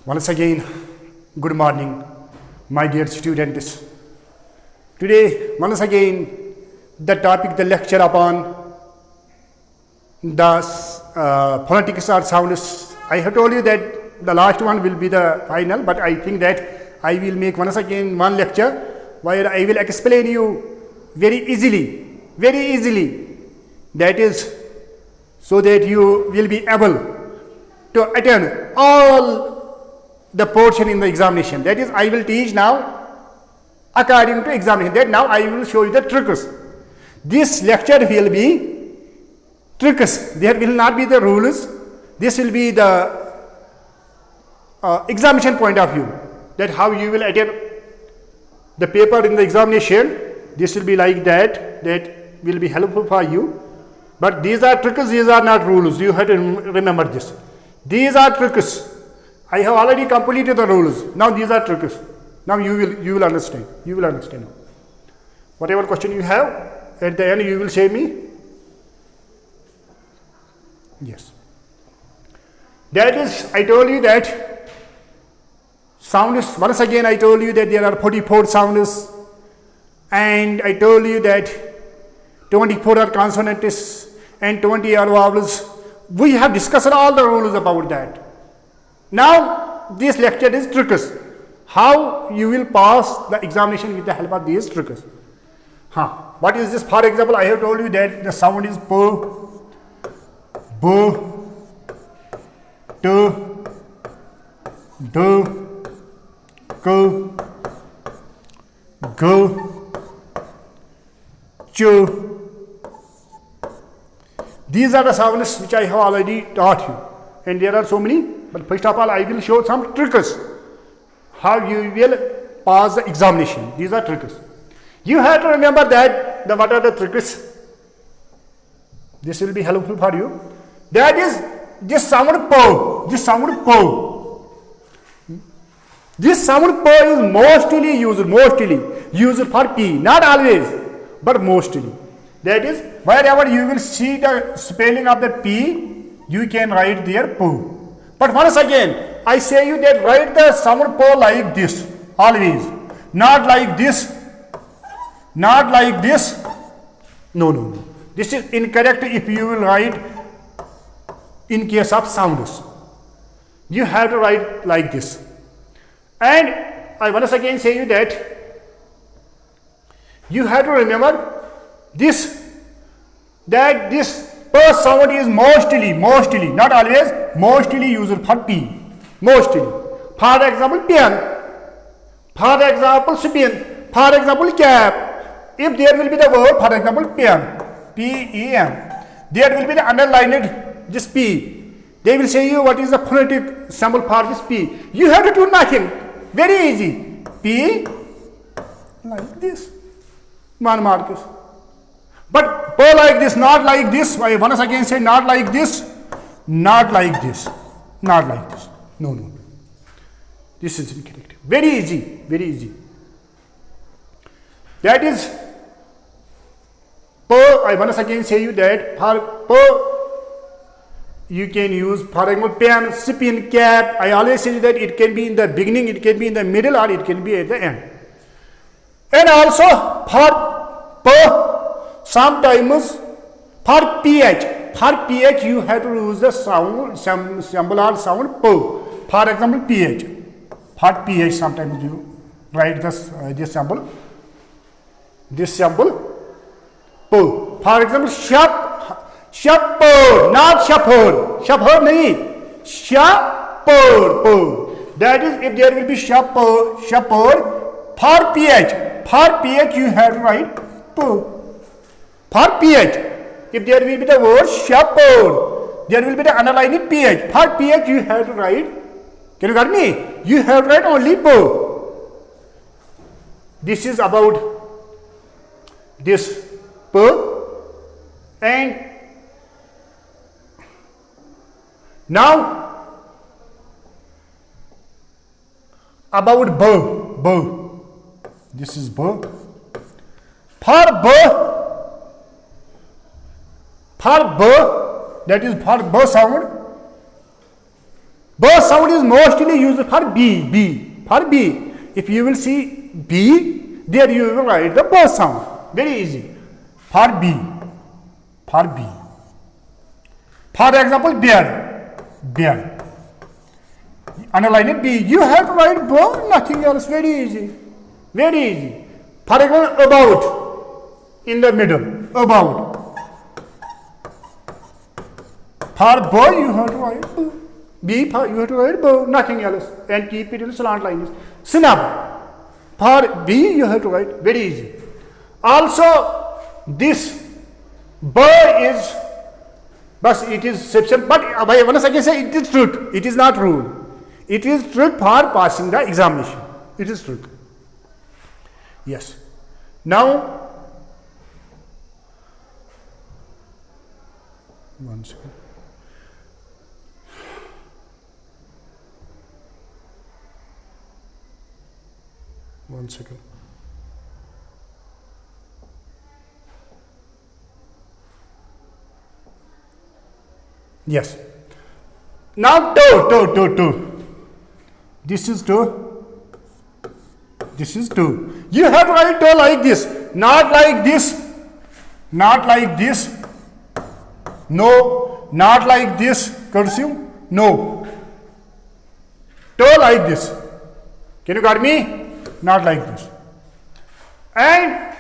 Once again, good morning, my dear students. Today, once again, the topic, the lecture upon the phonetics or sounds. I have told you that the last one will be the final, but I think that I will make once again one lecture where I will explain you very easily. That is, so that you will be able to attend all the portion in the examination. That is, I will teach now according to examination. That now I will show you the tricks. This lecture will be tricks. There will not be the rules. This will be the examination point of view. That how you will attend the paper in the examination. This will be like that. That will be helpful for you. But these are tricks. These are not rules. You have to remember this. These are tricks. I have already completed the rules. Now these are tricks. Now you will understand. You will understand. Whatever question you have, at the end you will say me. Yes. That is, I told you that sounds. Once again, I told you that there are 44 sounds, and I told you that 24 are consonants and 20 are vowels. We have discussed all the rules about that. Now, this lecture is tricks. How you will pass the examination with the help of these tricks. What is this? For example, I have told you that the sound is p, b, t, d, k, g, ch. These are the sounds which I have already taught you. And there are so many. But first of all, I will show some tricks. How you will pass the examination. These are tricks. You have to remember that what are the tricks. This will be helpful for you. That is this sound po. This sound po. This sound po is mostly used for p. Not always, but mostly. That is, wherever you will see the spelling of the p, you can write there po. But once again, I say you that write the sound po like this, always. Not like this. Not like this. No. This is incorrect if you will write in case of sounds. You have to write like this. And I once again say you that you have to remember this, that this first sound is mostly, not always, mostly used for P. Mostly. For example, pen. For example, spin. For example, cap. If there will be the word, for example, pen, P-E-N, there will be the underlined this P. They will say you what is the phonetic symbol for this P. You have to do nothing. Very easy. P like this. One mark. But po like this, not like this. I once again say not like this, not like this, not like this. No. This is incorrect. Very easy. That is po. I once again say you that for po you can use, for example, pen, spin, cap. I always say that it can be in the beginning, it can be in the middle, or it can be at the end. And also for po, sometimes for ph you have to use the sound symbol or sound po. For example, ph. For ph sometimes you write this symbol po. For example, shapur, not shapur nahi, shapur po. That is, if there will be shapur for ph you have to write po. For ph, if there will be the word shapur, there will be the underlined ph. For ph you have to write, can you get me? You have to write only po. This is about this po. And now about bo. This is bo. For bo, that is for bo sound, B sound is mostly used for B. For B. If you will see B, there you will write the B sound. Very easy. For B. For B. For example, bear. Underline B. You have to write B, nothing else. Very easy. Very easy. For example, about. In the middle. About. For boy, you have to write B. B, for you have to write B, nothing else. And keep it in slant lines. Snub. For B, you have to write very easy. Also, this B is, but it is exception. But once again say it is truth. It is not rule. It is truth for passing the examination. It is truth. Yes. Now, one second. One second. Yes. Now toe. This is toe. This is toe. You have to write toe like this, not like this, not like this. No, not like this. Cursive. No. Toe like this. Can you got me? Not like this. And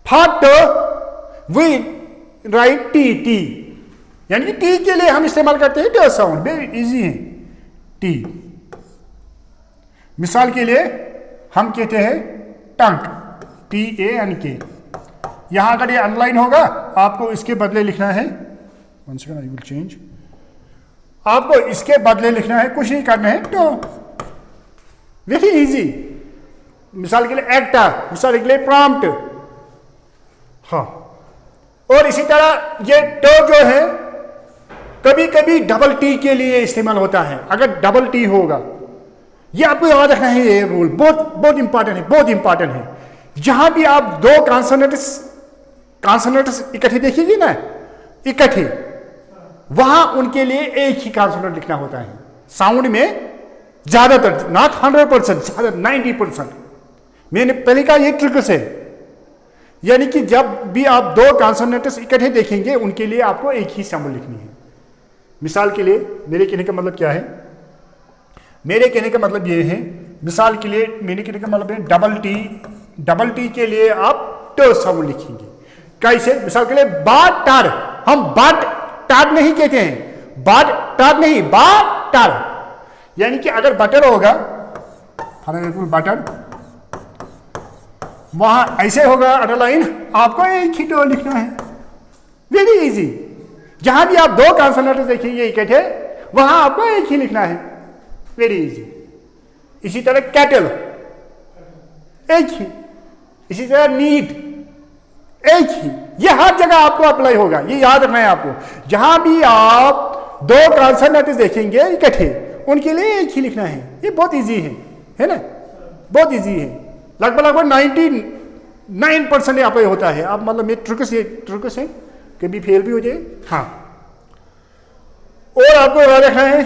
for toe, we write T. यानी कि T के लिए हम इस्तेमाल करते हैं ट sound. Very easy है टी. मिसाल के लिए हम कहते हैं टंक. TANK. यहां अगर ये अनलाइन होगा आपको इसके बदले लिखना है. One second, I will change. आपको इसके बदले लिखना है, कुछ नहीं करना है. तो वेरी इजी. मिसाल के लिए एक्टा, मिसाल के लिए प्रॉम्प्ट. हाँ. और इसी तरह ये टो जो है कभी कभी डबल टी के लिए इस्तेमाल होता है. अगर डबल टी होगा, ये आपको याद रखना है. ये रूल बहुत इंपॉर्टेंट है, बहुत इंपॉर्टेंट है. जहां भी आप दो कॉन्सोनेंट्स इकट्ठे देखिएगी ना, इकट्ठे, वहां उनके लिए एक ही कॉन्सोनेंट लिखना होता है. साउंड में ज्यादातर, नॉट 100%, ज्यादा 90%. मैंने पहले कहा ये ट्रिक्स है. यानी कि जब भी आप दो कॉन्सोनेंट्स इकट्ठे देखेंगे उनके लिए आपको एक ही साउंड लिखनी है. मिसाल के लिए मेरे कहने का मतलब क्या है? मेरे कहने का मतलब ये है, मिसाल के लिए मेरे कहने का मतलब है डबल टी के लिए आप ट साउंड लिखेंगे. कैसे? मिसाल के लिए बाट टार. हम बाट टार नहीं कहते हैं, बाट टार नहीं, बाट टार. यानी कि अगर बटर होगा, फॉर एग्जाम्पल बटर, वहां ऐसे होगा अंडरलाइन, आपको एक ही ट लिखना है. Very easy. जहां भी आप दो कॉन्सोनेंट्स देखेंगे इकट्ठे, वहां आपको एक ही लिखना है. Very easy. इसी तरह कैटल, एक ही. इसी तरह नीड, एक ही. ये हर जगह आपको अप्लाई होगा, ये याद रखना है आपको. जहां भी आप दो कॉन्सोनेंट्स देखेंगे इकट्ठे, उनके लिए एक ही लिखना है. ये बहुत इजी है ना? बहुत इजी है. लगभग 99% अप्लाई होता है. आप मतलब ये ट्रिक्स है, कभी फेल भी हो जाए. हाँ. और आपको याद रखना है,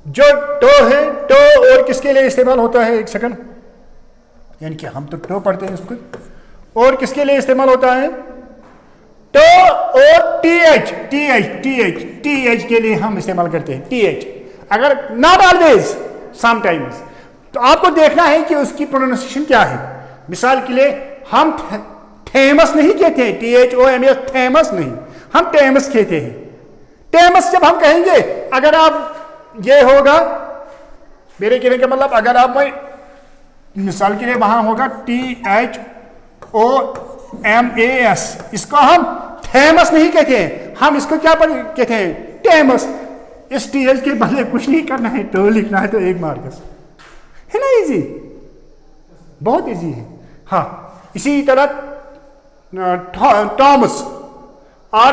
जो टो है, टो और किसके लिए इस्तेमाल होता है? एक सेकंड. यानी कि हम तो टो पढ़ते हैं इसको, और किसके लिए इस्तेमाल होता है? टो और TH के लिए हम इस्तेमाल करते हैं. TH. अगर नॉट ऑलवेज, समटाइम्स. तो आपको देखना है कि उसकी प्रोनाउंसिएशन क्या है. मिसाल के लिए हम थेमस नहीं कहते हैं, THOMS, थेमस नहीं, हम टेमस कहते हैं. टेमस जब हम कहेंगे, अगर आप ये होगा, मेरे कहने का मतलब अगर आप मिसाल के लिए वहां होगा THOMAS, इसको हम थेमस नहीं कहते हैं, हम इसको क्या कहते हैं? टेमस. इस TH के बदले कुछ नहीं करना है, टो लिखना है, तो एक मार्क्स है ना. इजी, बहुत इजी है. हाँ. इसी तरह टॉमस और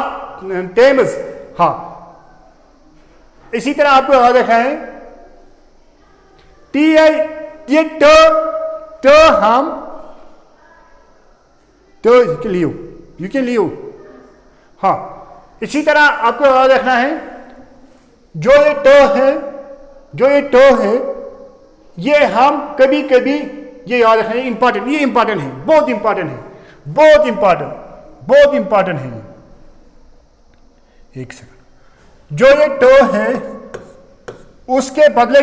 टेमस. हाँ. इसी तरह आपको याद रखना है ये तो हम तो यू कैन लियो. हाँ. इसी तरह आपको याद रखना है, जो ये ट है जो ये टो है, ये हम कभी कभी ये याद रखना, इंपॉर्टेंट, ये इंपॉर्टेंट है, बहुत इंपॉर्टेंट है, बहुत इंपॉर्टेंट, बहुत इंपॉर्टेंट है। एक सेकंड, जो ये टो है उसके बदले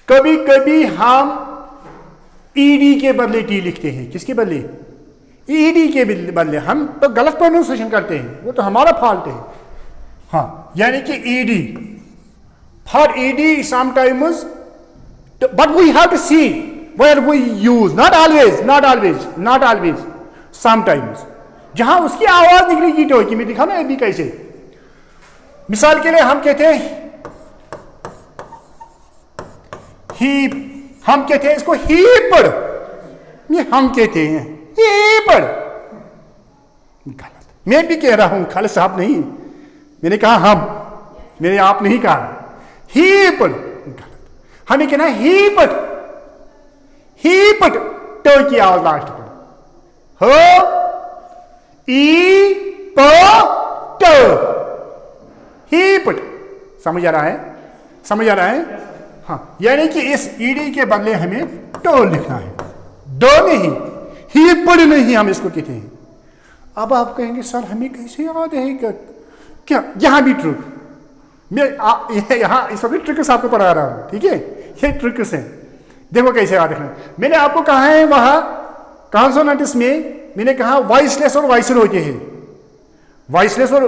कभी कभी हम ईडी के बदले टी लिखते हैं। किसके बदले? ईडी के बदले। हम तो गलत प्रोनाउंसिएशन करते हैं, वो तो हमारा फॉल्ट है। हाँ, यानी कि ed, for ed sometimes, but we have to see where we use, not always, sometimes. जहां उसकी आवाज निकलेगी टो की, मैं दिखा ना अभी कैसे। मिसाल के लिए हम कहते हैं हीप, हम कहते हैं इसको हीपड़, ये हम कहते हैं हीपड़, गलत। मैं भी कह रहा हूं, खालिद साहब नहीं, मैंने कहा हम, मैंने आप नहीं कहा। हीपड़ गलत, हमें कहना हीपट, हीपट, टो की आवाज लास्ट पर, हो ई प ट, हीपट। समझ आ रहा है? समझ आ रहा है? हाँ, यानी कि इस ईडी के बदले हमें टो लिखना है, डो नहीं, हीपड़ नहीं हम इसको कहते हैं। अब आप कहेंगे सर हमें कैसे याद है क्या? यहां भी ट्रिक, मैं यहां इस वक्त ट्रिक्स आपको पढ़ा रहा हूं, ठीक है? ये ट्रिक्स है, देखो कैसे याद रखना। मैंने आपको कहा है वहां कॉन्सोनेंट्स में, मैंने कहा वॉइसलेस और वॉइसर होते हैं। वॉइसलेस और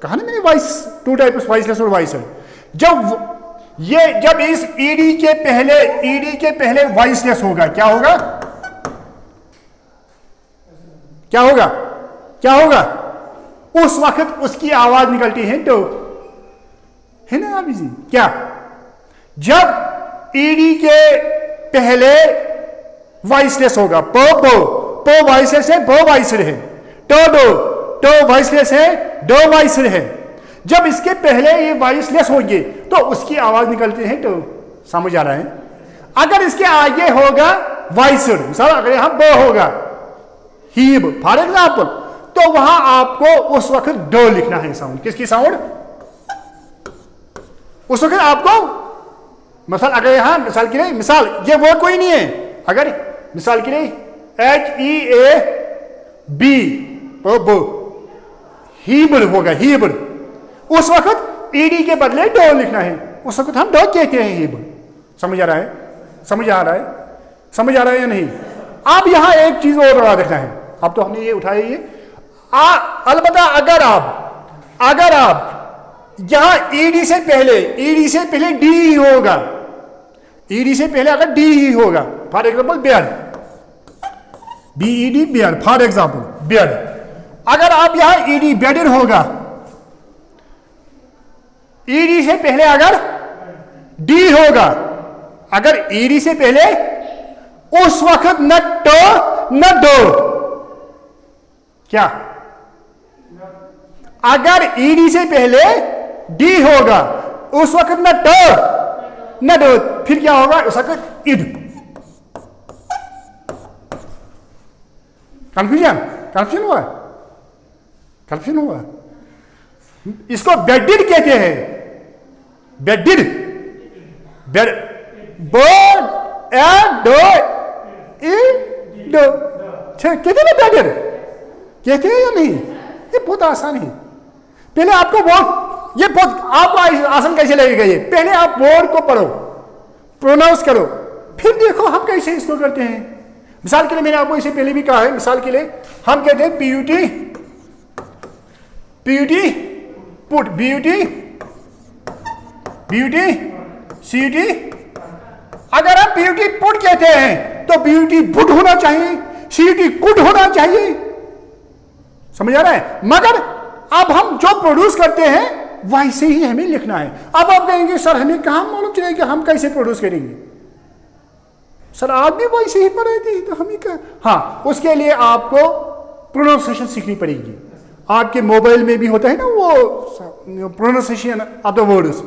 कहा ना मैंने, वॉइस टू टाइप्स, वॉइसलेस और वॉइसर। जब इस ईडी के पहले वॉइसलेस होगा, क्या होगा? क्या होगा? क्या होगा? उस वक्त उसकी आवाज निकलती है टो, है ना अभी जी? क्या? जब ईडी के पहले वॉइसलेस होगा, पो वॉइसलेस है, बो वॉइसर है, टो वॉइसलेस है, डो वॉइसर है। जब इसके पहले ये वॉइसलेस होंगे तो उसकी आवाज निकलती है टो। समझ आ रहा है? अगर इसके आगे होगा वॉइसर, मिसाल अगर यहां बो होगा, हीब फॉर एग्जाम्पल, तो वहां आपको उस वक्त डो लिखना है साउंड। किसकी साउंड? उस वक्त आपको, मिसाल अगर यहां, मिसाल के लिए, मिसाल ये वो कोई नहीं है, अगर मिसाल के लिए HEAB हीबड़ होगा, हीबड़, उस वक्त ईडी के बदले डो लिखना है, उस वक्त हम डो कहते हैं हीबड़। समझ आ रहा है? समझ आ रहा है? समझ आ रहा है या नहीं? अब यहां एक चीज और याद रखना है, अब तो हमने ये उठाया ये, अलबत्ता अगर आप यहां ईडी से पहले डी ही होगा, ईडी से पहले अगर डी ही होगा, for example beard, BED beard, for example beard, अगर आप यहां ईडी बेडर होगा, ईडी से पहले अगर डी होगा, अगर ईडी से पहले, उस वक्त न टो न डो। क्या? अगर ईडी से पहले डी होगा, उस वक्त न टो न डो, फिर क्या होगा? उस वक्त इड। कंफ्यूजन हुआ? इसको बेडिड कहते हैं, बेडिड, बोर्ड एंड डो ई डो, कहते हैं ना बेडिड, कहते हैं या नहीं? ये बहुत आसान है। पहले आपको बोर्ड, ये बहुत आपको आसान कैसे लगेगा ये? पहले आप बोर्ड को पढ़ो, प्रोनाउंस करो, फिर देखो हम कैसे इसको करते हैं। मिसाल के लिए मैंने आपको इसे पहले भी कहा है, मिसाल के लिए हम कहते हैं पीयूटी पुट, ब्यूटी सीटी। अगर आप पीयूटी पुट कहते हैं तो पीयूटी पुट होना चाहिए, सीटी कुट होना चाहिए। समझ आ रहा है? मगर अब हम जो प्रोड्यूस करते हैं वैसे ही हमें लिखना है। अब आप कहेंगे सर हमें कहां मालूम चलेगा कि हम कैसे प्रोड्यूस करेंगे? सर आप भी वैसे ही पढ़े थे तो हमें क्या? हाँ, उसके लिए आपको प्रोनाउंसिएशन सीखनी पड़ेगी। आपके मोबाइल में भी होता है ना वो प्रोनाउंसिएशन ऑफ द वर्ड्स,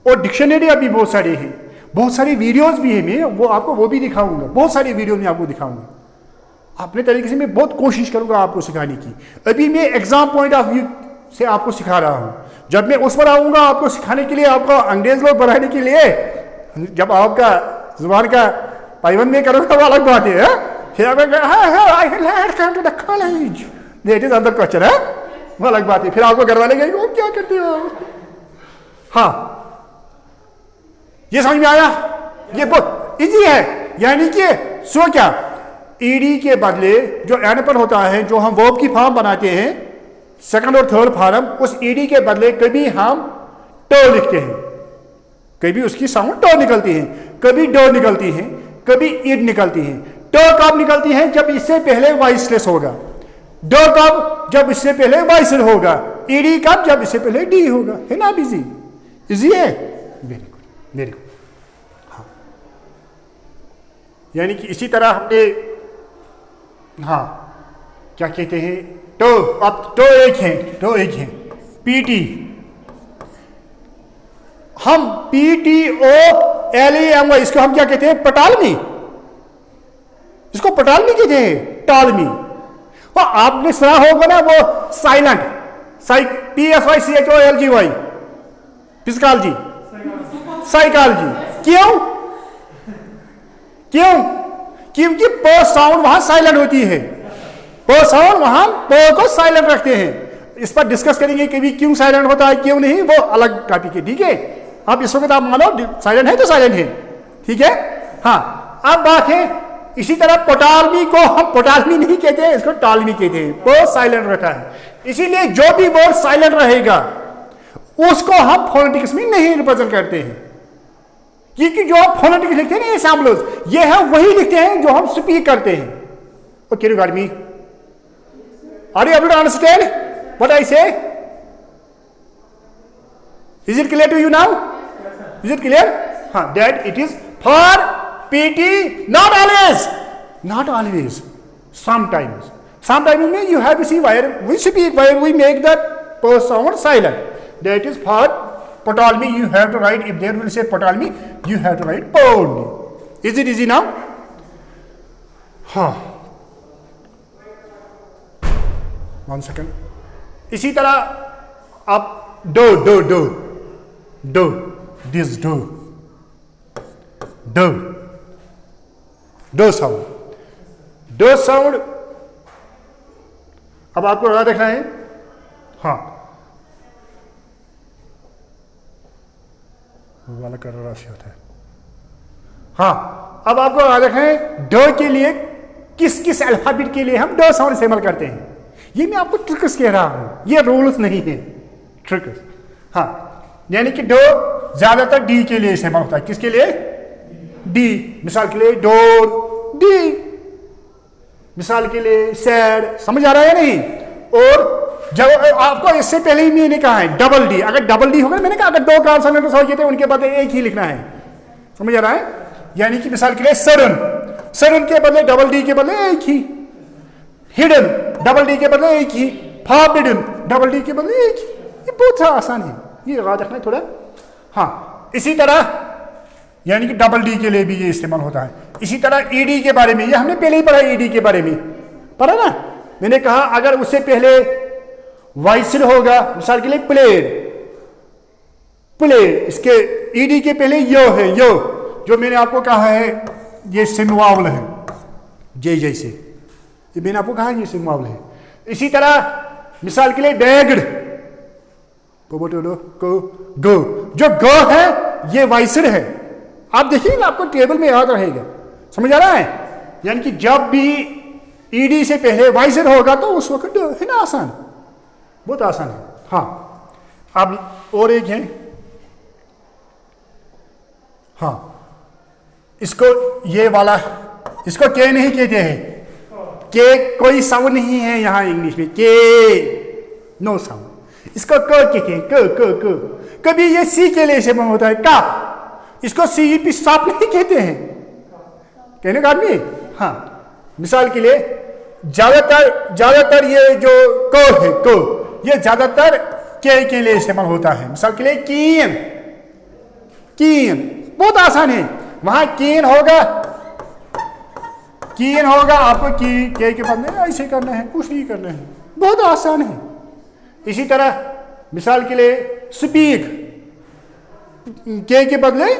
और डिक्शनरी अभी बहुत सारी है, बहुत सारी वीडियोस भी है, मैं वो आपको वो भी दिखाऊंगा, बहुत सारी वीडियो में आपको दिखाऊंगा। अपने तरीके से मैं बहुत कोशिश करूंगा आपको सिखाने की। अभी मैं एग्जाम पॉइंट ऑफ व्यू से आपको सिखा रहा हूं, जब मैं उस पर आऊंगा आपको सिखाने के लिए, आपको अंग्रेज लोग बनाने के लिए, जब आपका जुबान का पाइबंद में करूंगा वो अलग बात है। फिर आप दैट इज अदर क्वेश्चन है, वो अलग बात है। फिर आपको घर वाले कहेंगे वो क्या करते हो। हाँ, ये समझ में आया? ये बहुत इजी है। यानी कि सो क्या, ईडी के बदले जो एन पर होता है, जो हम वर्ब की फॉर्म बनाते हैं सेकंड और थर्ड फॉर्म, उस ईडी के बदले कभी हम टो लिखते हैं, कभी उसकी साउंड टो निकलती है, कभी डो निकलती है, कभी ईड निकलती है। टो कब निकलती है? जब इससे पहले वॉइसलेस होगा। डो कब? जब इससे पहले वॉइसल होगा। ईडी कब? जब इससे पहले डी होगा। है ना? इजी इजी है। Very good, very good. हाँ, यानी कि इसी तरह हमने, हाँ, क्या कहते हैं, टो, अब टो एक है, टो एक है, पीटी, हम PTOLEMY, इसको हम क्या कहते हैं? पटालमी, इसको पटालमी कहते हैं, टालमी। और आपने सुना होगा ना वो साइलेंट, PSYCHOLGY, फिजिकॉलजी, साइकोलॉजी। क्यों? क्यों? क्योंकि प साउंड वहां साइलेंट होती है, प साउंड वहां प को साइलेंट रखते हैं। इस पर डिस्कस करेंगे कि भी क्यों साइलेंट होता है, क्यों नहीं, वो अलग टॉपिक है। ठीक है, अब इस वक्त आप मानो साइलेंट है तो साइलेंट है। ठीक है, हाँ। अब बात है, इसी तरह पोटालमी को हम पोटालमी नहीं कहते हैं, इसको टालमी कहते हैं। प साइलेंट रहता है, इसीलिए जो भी वर्ड साइलेंट रहेगा उसको हम फोनेटिक्स में नहीं रिप्रेजेंट करते हैं। क्योंकि जो आप फोनेटिक्स लिखते हैं ना, ये सैम्पल्स, ये हम वही लिखते हैं जो हम स्पीक करते हैं। Okay, regard me, are you able to understand what I say? Is it clear to you now? Is it clear? हाँ, that it is for PT, not always, not always, sometimes. Sometimes में you have to see where we speak, where we make the p sound silent. That is for Ptolemy. You have to write, if there will say Ptolemy, you have to write P only. Is it easy now? हाँ, 1 second. इसी तरह आप do, this do sound. अब आपको क्या देखना है? हाँ, वाला कर रहा होता है। हाँ, अब आपको क्या देखना है, डो के लिए किस किस अल्फाबेट के लिए हम डो साउंड इस्तेमाल करते हैं। ये मैं आपको ट्रिक्स कह रहा हूं, ये रूल्स नहीं है, ट्रिक्स। हाँ, यानी कि डो ज्यादातर डी के लिए इस्तेमाल होता है। किसके लिए? डी। मिसाल के लिए डोर, डी। मिसाल के लिए सैड। समझ आ रहा है नहीं? और जब आपको इससे पहले ही मैंने कहा है डबल डी, अगर डबल डी होगा, मैंने कहा अगर दो कॉन्सोनेंट होते हैं उनके बदले एक ही लिखना है। समझ आ रहा है? यानी कि मिसाल के लिए सडन, सडन के बदले डबल डी के बदले एक ही। हिडन, डबल डी के बदले एक ही। फॉरबिडन, डबल डी के बदले एक ही। ये बहुत आसान है, ये याद रखना है थोड़ा। हाँ, इसी तरह यानी कि डबल डी के लिए भी ये इस्तेमाल होता है। इसी तरह ईडी के बारे में, ये हमने पहले ही पढ़ा, ईडी के बारे में पढ़ा ना। मैंने कहा अगर उससे पहले वॉइसल होगा, मिसाल के लिए प्लेड, प्लेड, इसके ईडी के पहले यो है, यो, जो मैंने आपको कहा है ये सिमवावल है, जे जैसे, ये मैंने आपको कहा ये सिमवावल है। इसी तरह मिसाल के लिए बैग्ड, गो, जो गो है ये वॉइसल है। आप देखिए ना, आपको टेबल में याद रहेगा। समझ आ रहा है? यानी कि जब भी ईडी से पहले वॉइसल होगा तो उस वक्त है ना, आसान, बहुत आसान है। हाँ, अब और एक है, हाँ, इसको ये वाला, इसको के नहीं कहते हैं, के कोई साउंड नहीं है यहाँ इंग्लिश में, के नो साउंड। इसको क कहते हैं, क। कभी ये सी के लिए इस्तेमाल होता है, का। इसको सी पी साप नहीं कहते हैं, कहने का आदमी। हाँ, मिसाल के लिए ज्यादातर ये जो को है, को, ये ज्यादातर के लिए इस्तेमाल होता है। मिसाल के लिए कीन, कीन बहुत आसान है, वहां कीन होगा, कीन होगा, आपको के बदले ऐसे करना है, कुछ नहीं करना है, बहुत आसान है। इसी तरह मिसाल के लिए स्पीक, के बदले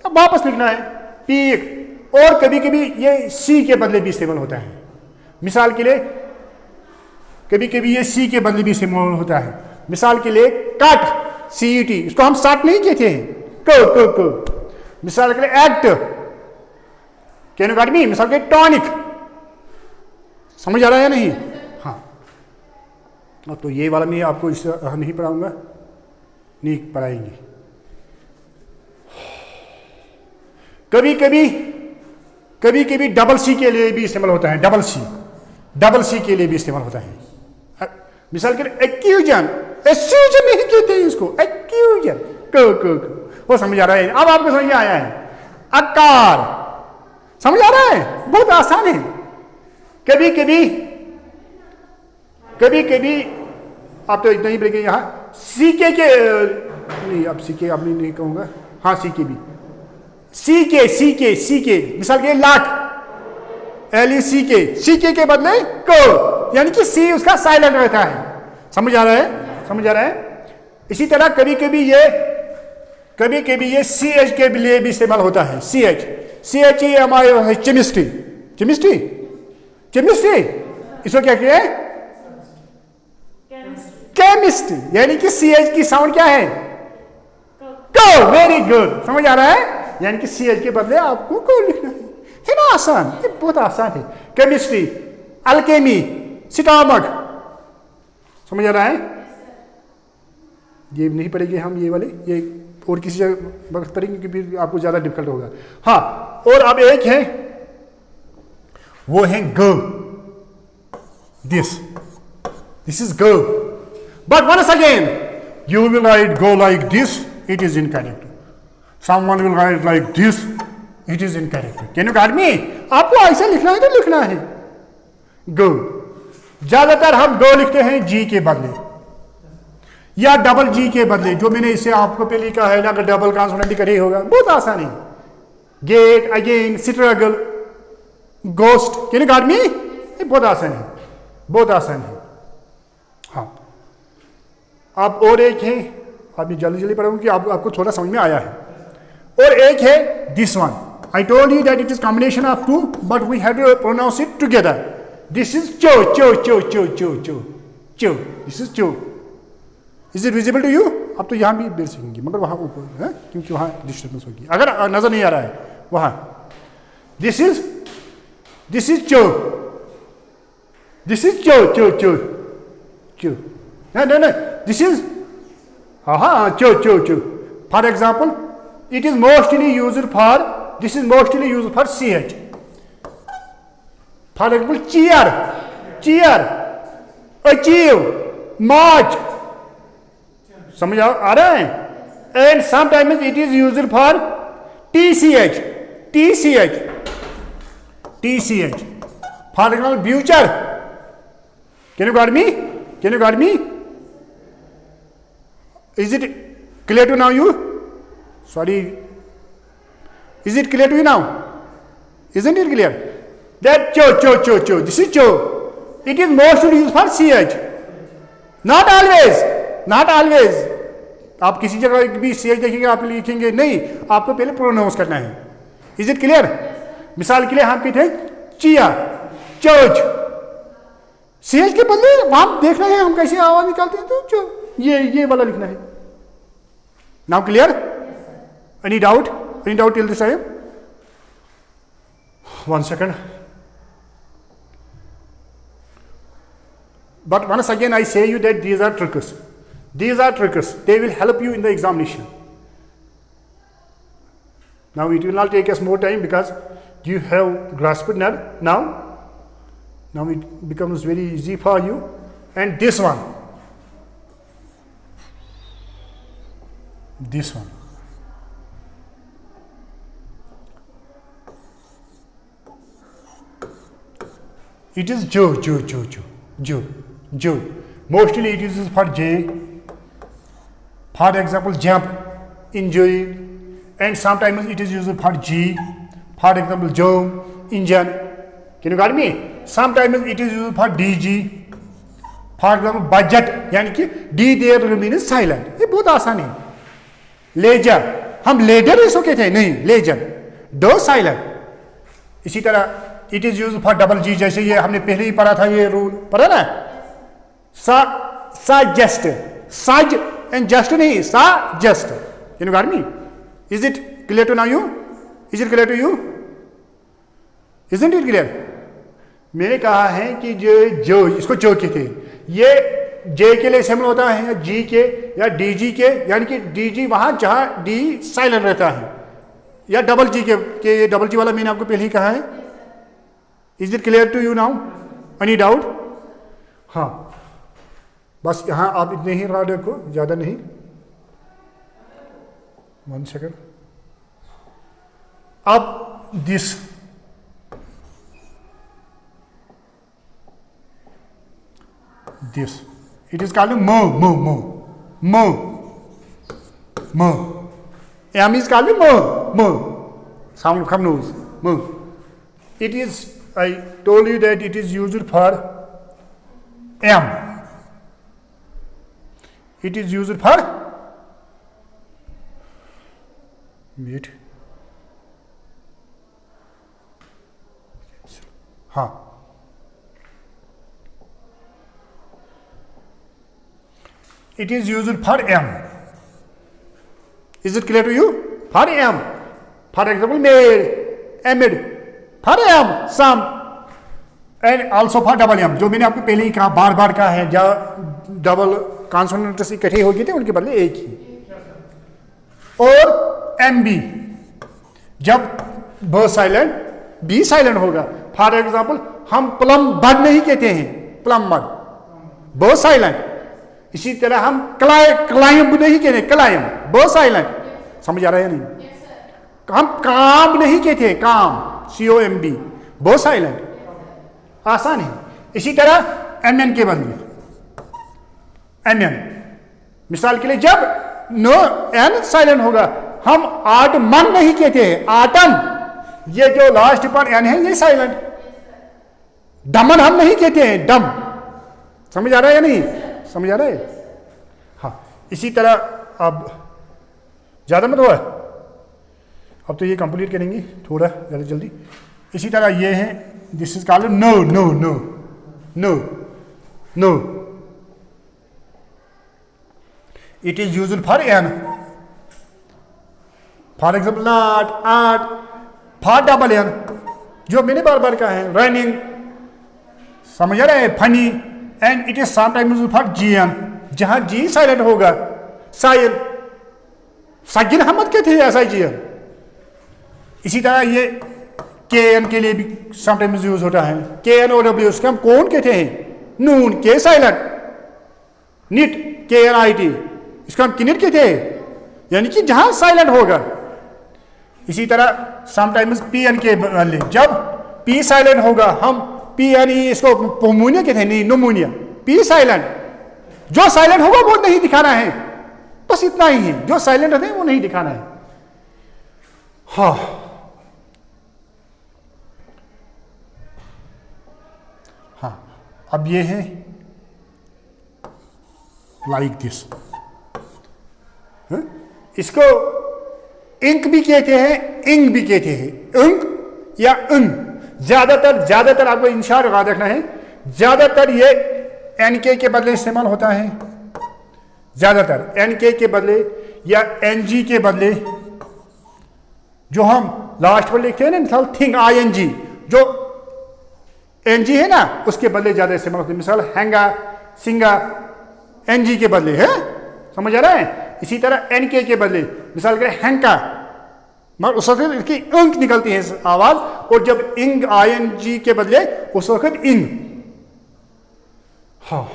वापस लिखना है पीक, और कभी कभी ये सी के बदले भी इस्तेमाल होता है। मिसाल के लिए कभी कभी ये सी के बदले भी इस्तेमाल होता है। मिसाल के लिए कट, CET, इसको हम स्टार्ट नहीं कहते हैं, क। मिसाल के लिए एक्ट, कैन यू गॉट मी? मिसाल के टॉनिक, समझ आ रहा है नहीं? हाँ, तो ये वाला मैं आपको इस नहीं पढ़ाऊंगा, नहीं पढ़ाएंगे। कभी कभी डबल सी के लिए भी इस्तेमाल होता है, डबल सी के लिए भी इस्तेमाल होता है। मिसाल के लिए एक्यूजन, एस्यूजन नहीं कहते हैं इसको, एक्यूजन, क। वो समझ आ रहा है? अब आपको समझ में आया है? आकार, समझ आ रहा है? बहुत आसान है। कभी कभी आप तो इतना ही बोलेंगे यहाँ सीके के नहीं, अब सीके अब नहीं कहूंगा, हाँ सीके भी, सीके। मिसाल के लाख, LECK, सीके के बदले को, यानी कि सी उसका साइलेंट रहता है। समझ आ रहा है? इसी तरह कभी कभी ये CH के लिए भी इस्तेमाल होता है। CH ये हमारे केमिस्ट्री, इसको क्या किया है? केमिस्ट्री, यानी कि CH की साउंड क्या है? को। वेरी गुड, समझ आ रहा है? यानी कि CH के बदले आपको को लिखना है ना? आसान, ये बहुत आसान है। केमिस्ट्री, अल्केमी, स्टमक, समझ आ रहा है? ये नहीं पढ़ेंगे हम, ये वाले, ये और किसी जगह वक्त पढ़ेंगे क्योंकि फिर आपको ज्यादा डिफिकल्ट होगा। हाँ, और अब एक है, वो है ग, दिस इज ग, but once again you will write go like this, it is incorrect. Someone will write like this, it is incorrect. Can you got me? आपको ऐसा लिखना है तो लिखना है गो। ज्यादातर हम गो लिखते हैं जी के बदले या डबल जी के बदले, जो मैंने इससे आपको पे लिखा है ना, अगर डबल कॉन्सोनेंट करे होगा, बहुत आसान है। Get, again, struggle, ghost, can you got me? ये बहुत आसान है, हाँ। आप और एक है, आप जल्दी पढ़ूंगी कि आपको थोड़ा समझ में आया है। और एक है this one, I told you that it is combination of two, but we have to pronounce it together. This is cho. This is cho. Is it visible to you? अब तो यहां भी देर सीखेंगे, मगर वहां ऊपर है, क्योंकि वहां डिस्टर्बेंस होगी अगर नजर नहीं आ रहा है वहां। दिस इज चो। No, this is cho. For example, it is mostly used for, this is mostly used for CH. For example, cheer, achieve, march. समझ आ रहा है? And sometimes it is used for TCH. For example, future. Can you got me? Is it clear to now you? Sorry. Is it clear to you now? Isn't it clear? That cho. This is cho. It is mostly used for CH. Not always. आप किसी जगह भी CH देखेंगे, आप लिखेंगे नहीं, आपको पहले प्रोनाउंस करना है। Is it clear? मिसाल के लिए हम कहते हैं चिया, चर्च। CH के बदले आप देख रहे हैं हम कैसे आवाज निकालते हैं, तो ये वाला लिखना है। Now clear? Any doubt till this time? One second. But once again I say you that these are tricks. They will help you in the examination. Now it will not take us more time because you have grasped it now. Now it becomes very easy for you. And this one. It is jo. Mostly it is used for J. For example, jump, enjoy, and sometimes it is used for G. For example, jump, engine. Can you got me? Sometimes it is used for DG. For example budget यानी कि D there remain silent, ये बहुत आसान है। Laser, हम ladder इसको कहते हैं, नहीं लेजर, डो साइलेंट। इसी तरह it is use for double G, जैसे ये हमने पहले ही पढ़ा था, ये रूल पढ़ा ना, suggest, saj and just नहीं, suggest, you got me? Is it clear to now you? Is it clear to you? Isn't it clear? मैंने कहा है कि जो इसको जो कहते हैं, ये जे के लिए इस्तेमाल होता है, या जी के या डी जी के, यानी कि डी जी वहां जहां डी साइलेंट रहता है, या डबल जी के डबल जी वाला मैंने आपको पहले ही कहा है। Is it clear to you now? Any doubt? हाँ, बस यहां आप इतने ही याद रखो, ज्यादा नहीं। 1 सेकेंड। अब this it is called mo. M is called mo. Sound come nose, mo. It is, I told you that it is used for M. It is used for wait. हाँ, it is used for M. Is it clear to you? For M. For example, made, amid. For M, some. And also for double M. जो मैंने आपको पहले ही कहा, बार बार कहा है, जब डबल कॉन्सोनेंट्स इकट्ठे हो गए थे उनके बदले एक ही। और MB, जब ब साइलेंट, बी साइलेंट होगा। फॉर एग्जाम्पल, हम प्लम बड नहीं कहते हैं, प्लम बड, ब साइलेंट। इसी तरह हम क्लाइम नहीं कहते, क्लाइम, ब साइलेंट। समझ आ रहा है नहीं? हम काम नहीं कहते, काम, COMB, ब साइलेंट। आसान है। इसी तरह MN के बदले MN, मिसाल के लिए जब नो N साइलेंट होगा, हम आटमन नहीं कहते, आटम, ये जो लास्ट पर N है ये साइलेंट। दमन हम नहीं कहते हैं, दम। समझ आ रहा है या नहीं? समझ आ रहा है? हाँ, इसी तरह अब ज़्यादा मत हुआ, अब तो ये कंप्लीट करेंगे थोड़ा जल्दी जल्दी। इसी तरह ये है, this is called no no no no no. It is used for N. For example not, art, for double N, जो मैंने बार बार कहा है, रनिंग, समझ रहे हैं, funny. And it is sometimes used for GN, जहां जी साइलेंट होगा, साइल, सागिन हम मत कहते हैं, SIGN। इसी तरह ये KN के लिए भी समटाइम्स यूज होता है, KNOW, उसके हम कौन कहते हैं, नून, के साइलेंट। निट, KNIT, इसको हम किनिट कहते हैं, यानी कि जहां साइलेंट होगा। इसी तरह समटाइम्स PN के बदले, जब P साइलेंट होगा, हम PNE, इसको पोमोनिया कहते हैं, नहीं नोमोनिया। P साइलेंट, जो साइलेंट होगा वो नहीं दिखाना है, बस इतना ही है, जो साइलेंट रहते हैं वो नहीं दिखाना है। हाँ अब ये है लाइक दिस, इसको इंक भी कहते हैं, इंग भी कहते हैं, इंक या इंग। ज्यादातर आपको इंशार याद रखना है, ज्यादातर ये NK के बदले इस्तेमाल होता है, ज्यादातर NK के बदले या NG के बदले, जो हम लास्ट पर लिखते हैं ना, मिसाल थिंग, ING, जो NG है ना, उसके बदले ज्यादा इस्तेमाल होते हैं। मिसाल हैंगा, सिंगा, NG के बदले है, समझ आ रहा है? इसी तरह NK के बदले, मिसाल करें हैंका, मगर उस वक्त इसकी इंक निकलती है आवाज, और जब इंग ING के बदले उस वक्त इंग। हाँ,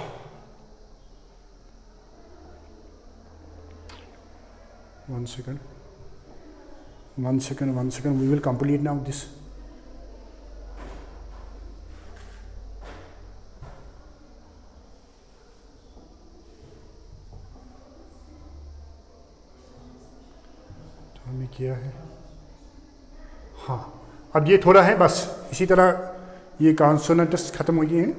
one second, we will complete now this. हमने किया है, हाँ, अब ये थोड़ा है बस। इसी तरह ये कॉन्सोनेंट्स खत्म हो गए हैं।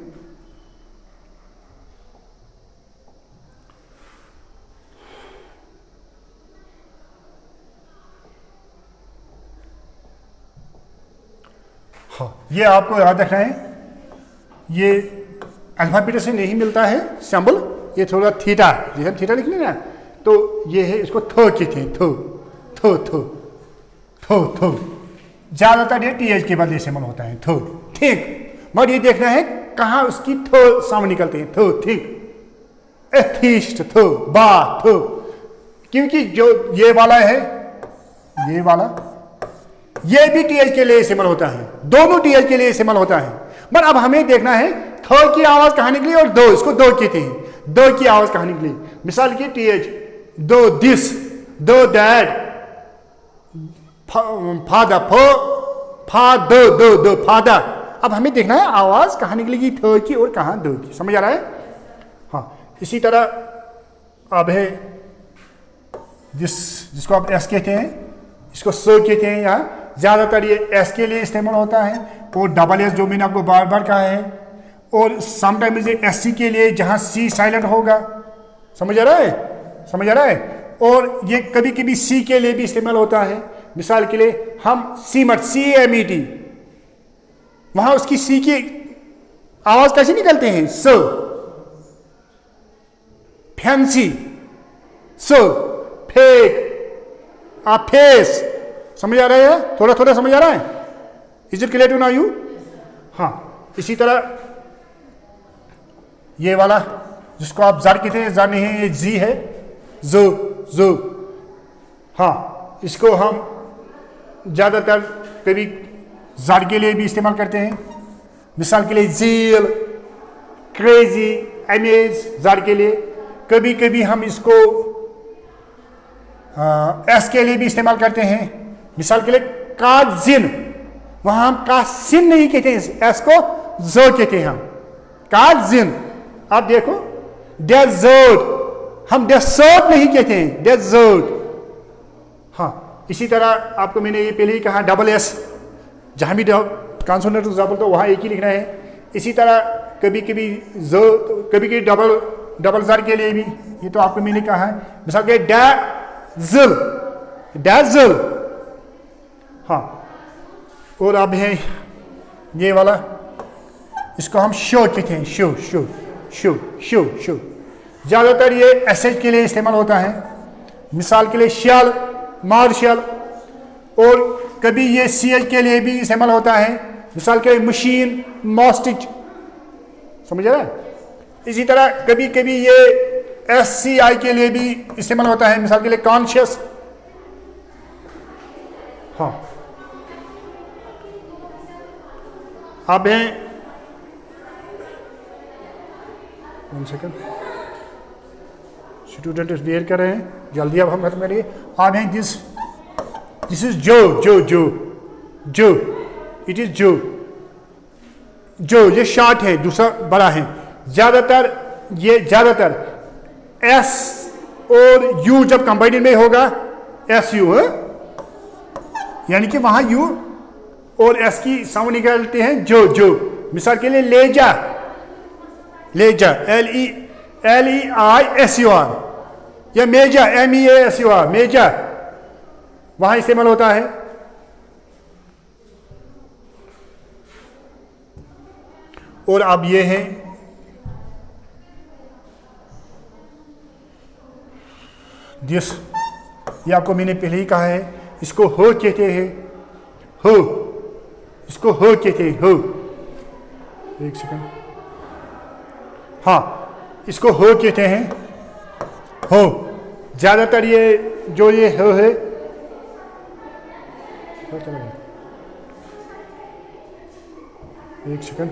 हाँ, ये आपको याद रखना है, ये अल्फाबेट से नहीं मिलता है सिंबल, ये थोड़ा थीटा, जैसे हम थीटा लिखने ना, तो ये है, इसको थो कहते हैं, थो थो थो थो थो। ज्यादातर ये टीएच के बदले इस्तेमाल होता है, थो, ठीक। मगर ये देखना है कहाँ उसकी थो साउंड निकलते हैं, थो, ठीक। एथिस्ट, थो, बा, थो, क्योंकि जो ये वाला है, ये वाला, ये भी टीएच के लिए इस्तेमाल होता है, दोनों टीएच के लिए इस्तेमाल होता है। मगर अब हमें देखना है थो की आवाज कहाँ निकली और दो, इसको दो कहते हैं, दो की आवाज कहाँ निकली। मिसाल की टीएच, दो दिस, दो डैड, फादर, फो, फा, दो, दो, दो, फादर। अब हमें देखना है आवाज कहाँ निकलेगी थो की और कहाँ दो की, समझ आ रहा है? हाँ, इसी तरह अब है जिसको आप एस कहते हैं, इसको सो कहते हैं, यहाँ ज्यादातर ये एस के लिए इस्तेमाल होता है, और डबल एस जो मैंने आपको बार बार कहा है, और समटाइम्स ये एस सी के लिए जहाँ सी साइलेंट होगा, समझ आ रहा है? समझ आ रहा है? और ये कभी कभी सी के लिए भी इस्तेमाल होता है। मिसाल के लिए हम सीमट, CAMET, वहां उसकी सी की आवाज कैसे निकलते हैं, सो। फैंसी, सो, फेक, फेस, समझ आ रहा है? थोड़ा थोड़ा समझ आ रहा है? Is it clear to now you? हाँ, इसी तरह ये वाला जिसको आप जार कहते हैं, जार नहीं है, ये जी है, जो, जो। हाँ, इसको हम ज्यादातर कभी जार के लिए भी इस्तेमाल करते हैं। मिसाल के लिए जील, क्रेजी, अमेज, जार के लिए। कभी कभी हम इसको एस के लिए भी इस्तेमाल करते हैं। मिसाल के लिए काजिन, वहां हम कासिन नहीं कहते हैं, एस को जो कहते हैं हम, काजिन। आप देखो डेजर्ट, हम डेजर्ट नहीं कहते हैं, डेजर्ट। हाँ, इसी तरह आपको मैंने ये पहले ही कहा डबल एस, जहां भी कॉन्सोनेंट एग्जाम्पल तो वहां एक ही लिखना है। इसी तरह कभी कभी जो, कभी कभी डबल जार के लिए भी, ये तो आपको मैंने कहा है। मिसाल के डैज़ल, डैज़ल। हाँ, और अब है ये वाला, इसको हम शो कहते हैं, show, show, show, show, show. ज्यादातर ये एसएच के लिए इस्तेमाल होता है। मिसाल के लिए शल, मार्शल, और कभी ये सीएच के लिए भी इस्तेमाल होता है। मिसाल के लिए मशीन, मॉस्टिच, समझ रहा है? इसी तरह कभी कभी ये SCI के लिए भी इस्तेमाल होता है। मिसाल के लिए कॉन्शियस। हाँ, अब है, 1 सेकंड, स्टूडेंट वेट कर रहे हैं, जल्दी अब हम खत्म करिए। अब है दिस इज जो, जो, जो, जो, इट इज जो, जो, ये शॉर्ट है, दूसरा बड़ा है। ज्यादातर एस और यू जब कंबाइंड में होगा, SU है, यानी कि वहां यू और एस की साउंड निकालते हैं, जो, जो। मिसाल के लिए लेजा, लेजा, LEISUR, या मेजा, MEASUR, मेजा, वहां इस्तेमाल होता है। और अब ये है दिस, ये आपको मैंने पहले ही कहा है, इसको हो कहते हैं, हो, इसको हो कहते हैं, हो। 1 सेकंड, हाँ, इसको हो कहते हैं, हो। ज्यादातर ये जो ये हो है, एक सेकंड,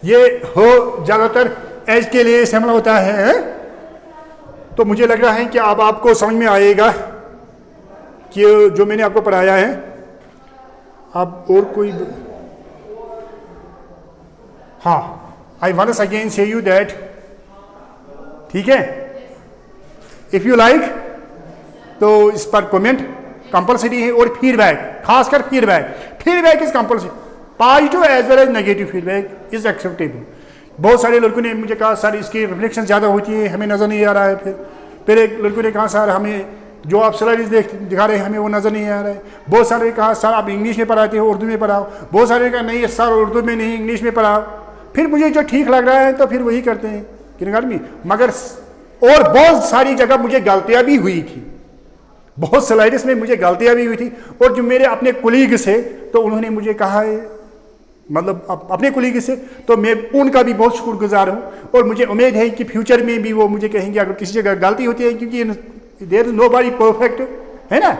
ये हो ज्यादातर एज के लिए इस्तेमाल होता है। तो मुझे लग रहा है कि अब आपको समझ में आएगा कि जो मैंने आपको पढ़ाया है। अब और कोई, हाँ, आई वंस अगेन से यू दैट, ठीक है, इफ यू लाइक तो इस पर कमेंट कंपलसरी है, और फीडबैक, खासकर feedback is compulsory. Positive as well as negative feedback is acceptable. बहुत सारे लड़कों ने मुझे कहा सर इसकी रिफ्लेक्शन ज़्यादा होती है, हमें नज़र नहीं आ रहा है, फिर फिर एक लड़कों ने कहा सर हमें जो आप स्लाइड्स दिखा रहे हैं हमें वो नज़र नहीं आ रहा है। बहुत सारे ने कहा सर आप इंग्लिश में पढ़ाते हो, उर्दू में पढ़ाओ। बहुत सारे ने कहा नहीं सर उर्दू में नहीं इंग्लिश में पढ़ाओ। फिर मुझे जो ठीक लग रहा है तो फिर वही करते हैं किन में। मगर और बहुत सारी जगह मुझे गलतियाँ भी हुई थी, बहुत स्लाइड्स में मुझे गलतियाँ भी हुई थी। और जो मेरे अपने कोलीग्स है तो उन्होंने मुझे कहा है, मतलब अपने कोलीग से, तो मैं उनका भी बहुत शुक्रगुजार हूँ। और मुझे उम्मीद है कि फ्यूचर में भी वो मुझे कहेंगे अगर किसी जगह गलती होती है, क्योंकि देयर इज नोबडी परफेक्ट, है ना।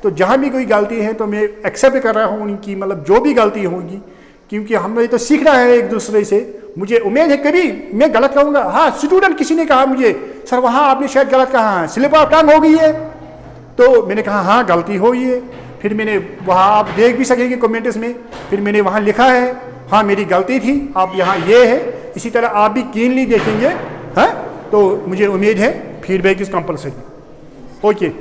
तो जहाँ भी कोई गलती है तो मैं एक्सेप्ट कर रहा हूँ उनकी, मतलब जो भी गलती होगी, क्योंकि हमें तो सीखना है एक दूसरे से। मुझे उम्मीद है कभी मैं गलत कहूँगा। हाँ, स्टूडेंट किसी ने कहा मुझे सर वहाँ आपने शायद गलत कहा है, स्लिप ऑफ टंग हो गई है। तो मैंने कहा हाँ गलती हुई है। फिर मैंने वहाँ आप देख भी सकेंगे कमेंट्स में, फिर मैंने वहाँ लिखा है हाँ मेरी गलती थी, आप यहाँ ये है। इसी तरह आप भी कीनली देखेंगे, हाँ। तो मुझे उम्मीद है फीडबैक इज कंपलसरी। ओके।